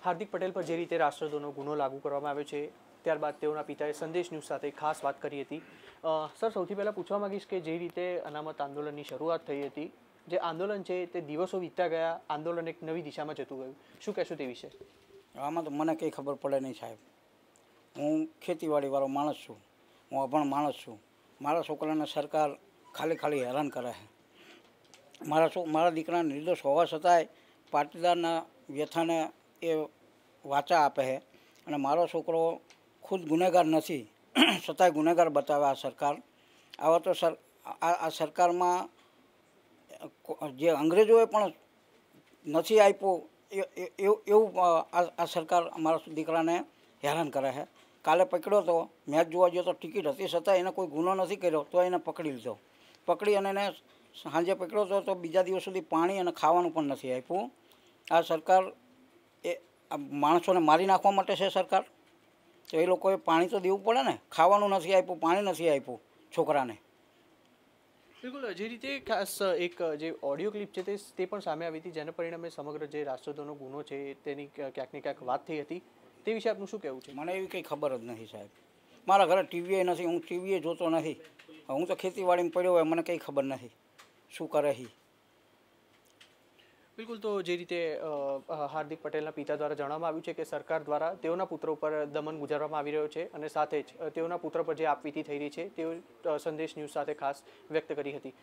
હાર્દિક પટેલ પર જે રીતે રાષ્ટ્રદ્રોહનો ગુનો લાગુ કરવામાં આવ્યો છે ત્યારબાદ તેઓના પિતાએ સંદેશ ન્યૂઝ સાથે ખાસ વાત કરી હતી। સર, સૌથી પહેલાં પૂછવા માંગીશ કે જે રીતે અનામત આંદોલનની શરૂઆત થઈ હતી, જે આંદોલન છે તે દિવસો વીતતા ગયા, આંદોલન એક નવી દિશામાં જતું ગયું, શું કહેશો તે વિશે? આમાં તો મને કંઈ ખબર પડે નહીં સાહેબ। હું ખેતીવાડીવાળો માણસ છું, હું અભણ માણસ છું। મારા છોકરાને સરકાર ખાલી હેરાન કરે છે। મારા દીકરાને નિર્દોષ હોવા છતાંય પાટીદારના વ્યથાને એ વાચા આપે છે અને મારો છોકરો ખુદ ગુનેગાર નથી છતાંય ગુનેગાર બતાવે આ સરકાર। આવા તો આ સરકારમાં જે અંગ્રેજોએ પણ નથી આપ્યું એવું આ સરકાર અમારા દીકરાને હેરાન કરે છે। કાલે પકડ્યો તો, મેચ જોવા ગયો તો ટિકિટ હતી છતાં એને કોઈ ગુનો નથી કર્યો તો એને પકડી લીધો। પકડી અને એને સાંજે પકડ્યો તો બીજા દિવસ સુધી પાણી અને ખાવાનું પણ નથી આપ્યું। આ સરકાર એ માણસોને મારી નાખવા માટે છે સરકાર। તો એ લોકોએ પાણી તો દેવું પડે ને, ખાવાનું નથી આપ્યું, પાણી નથી આપ્યું છોકરાને। બિલકુલ, જે રીતે ખાસ એક જે ઓડિયો ક્લિપ છે તે પણ સામે આવી હતી, જેના પરિણામે સમગ્ર જે રાષ્ટ્રદ્રોહનો ગુનો છે તેની ક્યાંક ને ક્યાંક વાત થઈ હતી, તે વિશે આપનું શું કહેવું છે? મને એવી કંઈ ખબર જ નથી સાહેબ। મારા ઘરે ટીવીએ નથી, હું ટીવીએ જોતો નથી, હું તો ખેતીવાડીમાં પડ્યો હોય, મને કંઈ ખબર નથી શું કરે છે। બિલકુલ, તો જે રીતે હાર્દિક પટેલના પિતા દ્વારા જણાવવામાં આવ્યું છે કે સરકાર દ્વારા તેઓના પુત્ર ઉપર દમન ગુજારવામાં આવી રહ્યો છે અને સાથે જ તેઓના પુત્ર પર જે આપવીતી થઈ રહી છે તેઓ સંદેશ ન્યૂઝ સાથે ખાસ વ્યક્ત કરી હતી।